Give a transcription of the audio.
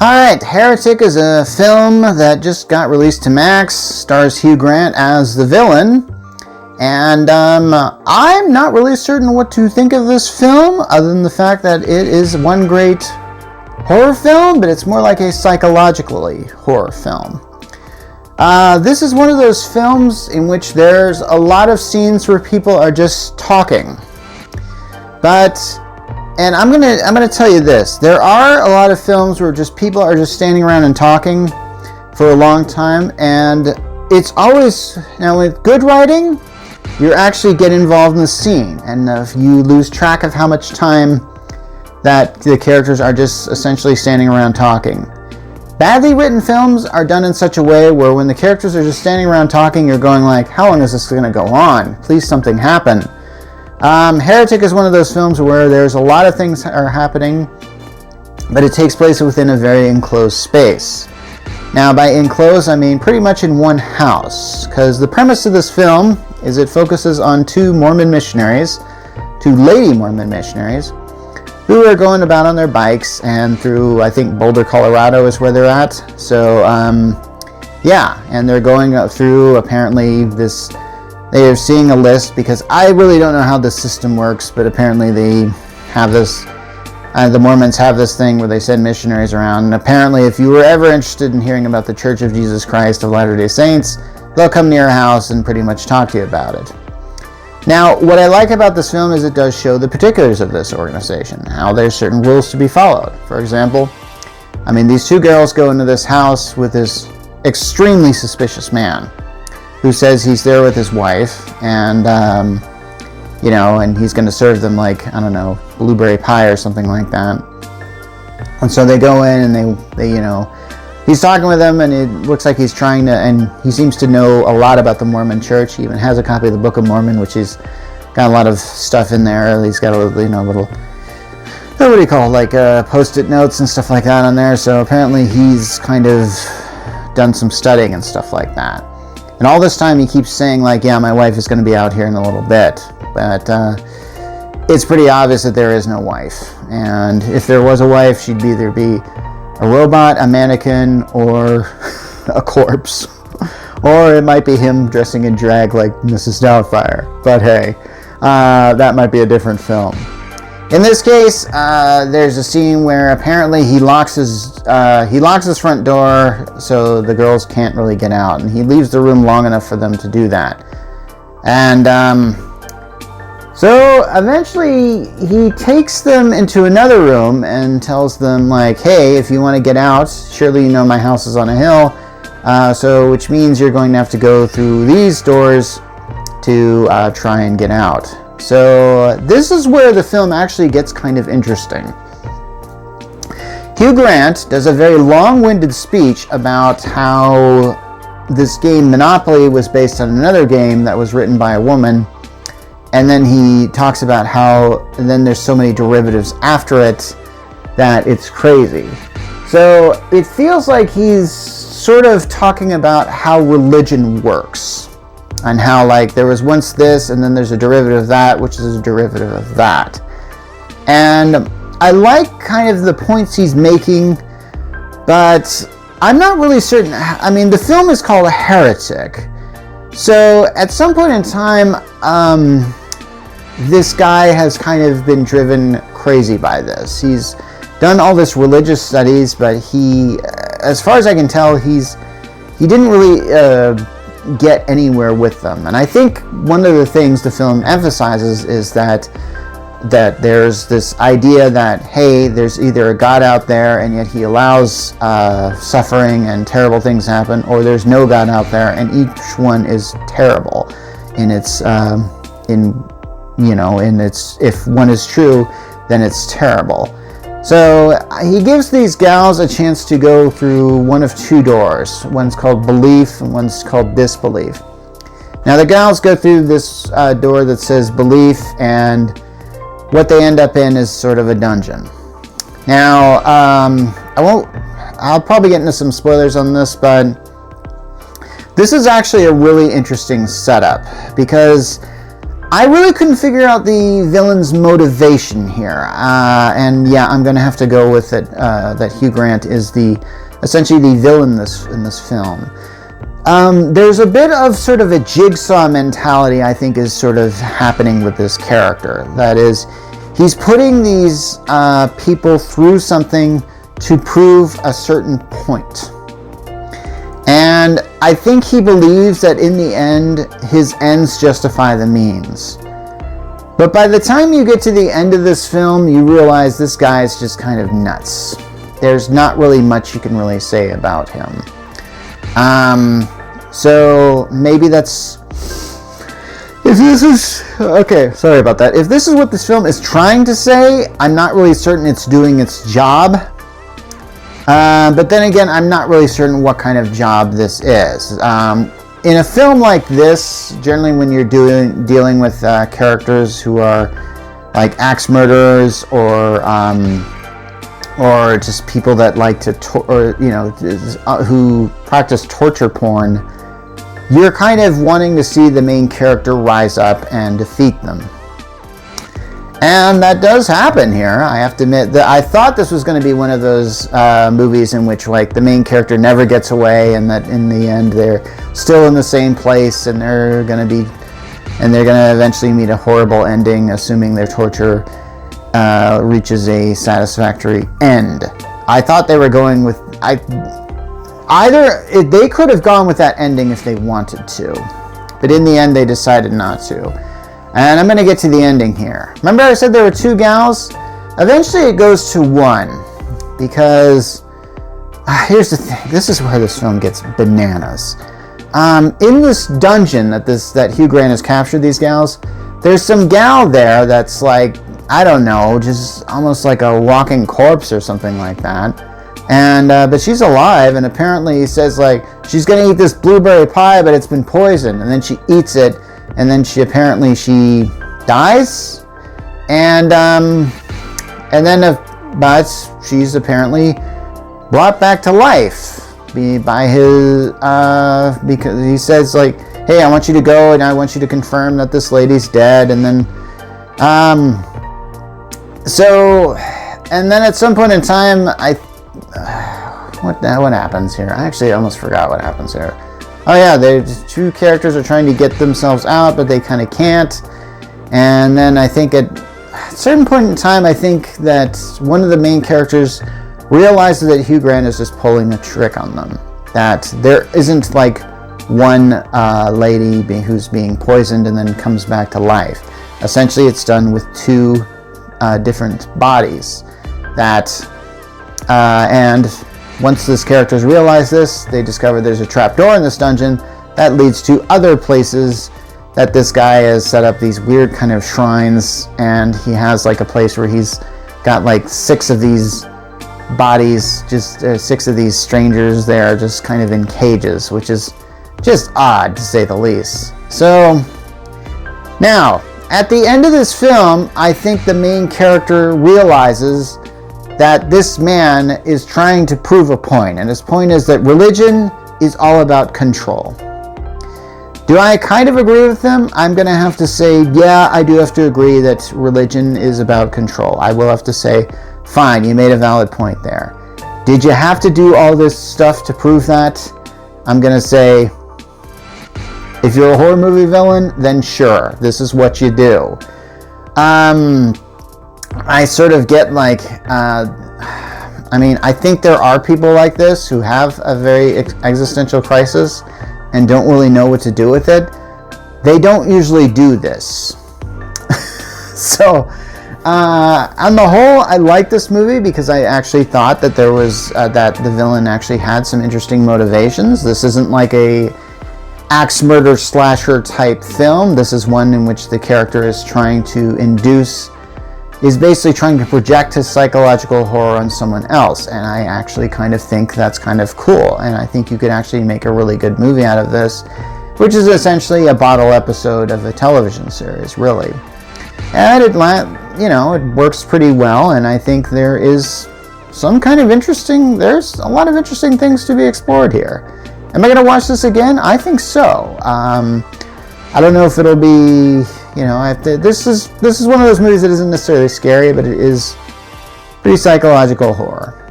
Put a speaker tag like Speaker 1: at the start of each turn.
Speaker 1: Alright, Heretic is a film that just got released to Max, stars Hugh Grant as the villain, and I'm not really certain what to think of this film, other than the fact that it is one great horror film, but it's more like a psychologically horror film. This is one of those films in which there's a lot of scenes where people are just talking, and I'm gonna tell you this. There are a lot of films where just people are just standing around and talking for a long time, and it's always, now with good writing, you actually get involved in the scene, and if you lose track of how much time that the characters are just essentially standing around talking. Badly written films are done in such a way where when the characters are just standing around talking, you're going like, how long is this gonna go on? Please something happen. Heretic is one of those films where there's a lot of things are happening, but it takes place within a very enclosed space. Now, by enclosed, I mean pretty much in one house, because the premise of this film is it focuses on two Mormon missionaries, two lady Mormon missionaries, who are going about on their bikes and through, I think, Boulder, Colorado is where they're at. So, yeah, and they're going through apparently this. They are seeing a list, because I really don't know how this system works, but apparently they have this, the Mormons have this thing where they send missionaries around, and apparently if you were ever interested in hearing about the Church of Jesus Christ of Latter-day Saints, they'll come to your house and pretty much talk to you about it. Now, what I like about this film is it does show the particulars of this organization, how there's certain rules to be followed. For example, I mean, these two girls go into this house with this extremely suspicious man, who says he's there with his wife, and, and he's going to serve them like, I don't know, blueberry pie or something like that. And so they go in and they he's talking with them, and it looks like he's trying to, and he seems to know a lot about the Mormon church. He even has a copy of the Book of Mormon, which he's got a lot of stuff in there. He's got a little, what do you call it, like post-it notes and stuff like that on there. So apparently he's kind of done some studying and stuff like that. And all this time he keeps saying like, yeah, my wife is going to be out here in a little bit. But it's pretty obvious that there is no wife. And if there was a wife, she'd either be a robot, a mannequin, or a corpse. Or it might be him dressing in drag like Mrs. Doubtfire. But hey, that might be a different film. In this case, there's a scene where apparently he locks his front door so the girls can't really get out, and he leaves the room long enough for them to do that. And so eventually he takes them into another room and tells them like, hey, if you want to get out, surely you know my house is on a hill, so which means you're going to have to go through these doors to try and get out. So this is where the film actually gets kind of interesting. Hugh Grant does a very long-winded speech about how this game Monopoly was based on another game that was written by a woman, and then he talks about how then there's so many derivatives after it that it's crazy. So it feels like he's sort of talking about how religion works. And how, like, there was once this, and then there's a derivative of that, which is a derivative of that. And I like kind of the points he's making, but I'm not really certain. I mean, the film is called Heretic. So at some point in time, this guy has kind of been driven crazy by this. He's done all this religious studies, but he, as far as I can tell, he didn't really get anywhere with them. And I think one of the things the film emphasizes is that there's this idea that, hey, there's either a God out there and yet he allows suffering and terrible things happen, or there's no God out there and each one is terrible in its if one is true, then it's terrible. So he gives these gals a chance to go through one of two doors. One's called belief and one's called disbelief. Now the gals go through this door that says belief, and what they end up in is sort of a dungeon. Now, I'll probably get into some spoilers on this, but this is actually a really interesting setup, because I really couldn't figure out the villain's motivation here, and yeah, I'm going to have to go with it. That Hugh Grant is essentially the villain in this film. There's a bit of sort of a jigsaw mentality, I think, is sort of happening with this character. That is, he's putting these people through something to prove a certain point. And I think he believes that in the end, his ends justify the means. But by the time you get to the end of this film, you realize this guy is just kind of nuts. There's not really much you can really say about him. So maybe that's... If this is... Okay, sorry about that. If this is what this film is trying to say, I'm not really certain it's doing its job. But then again, I'm not really certain what kind of job this is. In a film like this, generally when you're dealing with characters who are like axe murderers or just people that like to who practice torture porn, you're kind of wanting to see the main character rise up and defeat them. And that does happen here. I have to admit that I thought this was going to be one of those movies in which, like, the main character never gets away, and that in the end they're still in the same place, and they're going to eventually meet a horrible ending, assuming their torture reaches a satisfactory end. I thought they were going with they could have gone with that ending if they wanted to, but in the end they decided not to. And I'm going to get to the ending here. Remember I said there were two gals? Eventually it goes to one. Because, here's the thing. This is where this film gets bananas. In this dungeon that Hugh Grant has captured these gals, there's some gal there that's like, I don't know, just almost like a walking corpse or something like that. And but she's alive, and apparently he says, like, she's going to eat this blueberry pie, but it's been poisoned. And then she eats it. And then she dies, but she's apparently brought back to life by his because he says, like, hey, I want you to go and I want you to confirm that this lady's dead, and then at some point in time, what happens here? I actually almost forgot what happens here. Oh yeah, the two characters are trying to get themselves out, but they kind of can't. And then I think at a certain point in time, I think that one of the main characters realizes that Hugh Grant is just pulling a trick on them. That there isn't like one lady who's being poisoned and then comes back to life. Essentially, it's done with two different bodies. And once these characters realize this, they discover there's a trapdoor in this dungeon that leads to other places that this guy has set up these weird kind of shrines, and he has like a place where he's got like 6 of these bodies, just 6 of these strangers there, just kind of in cages, which is just odd to say the least. So, now, at the end of this film, I think the main character realizes that this man is trying to prove a point, and his point is that religion is all about control. Do I kind of agree with him? I'm going to have to say, yeah, I do have to agree that religion is about control. I will have to say, fine, you made a valid point there. Did you have to do all this stuff to prove that? I'm going to say, if you're a horror movie villain, then sure, this is what you do. I sort of get like, I think there are people like this who have a very existential crisis and don't really know what to do with it. They don't usually do this. So, on the whole, I like this movie because I actually thought that there was, that the villain actually had some interesting motivations. This isn't like a axe murder slasher type film. This is one in which the character is basically trying to project his psychological horror on someone else, and I actually kind of think that's kind of cool, and I think you could actually make a really good movie out of this, which is essentially a bottle episode of a television series, really. And it works pretty well, and I think there's a lot of interesting things to be explored here. Am I going to watch this again? I think so. I don't know if it'll be, You know, this is one of those movies that isn't necessarily scary, but it is pretty psychological horror.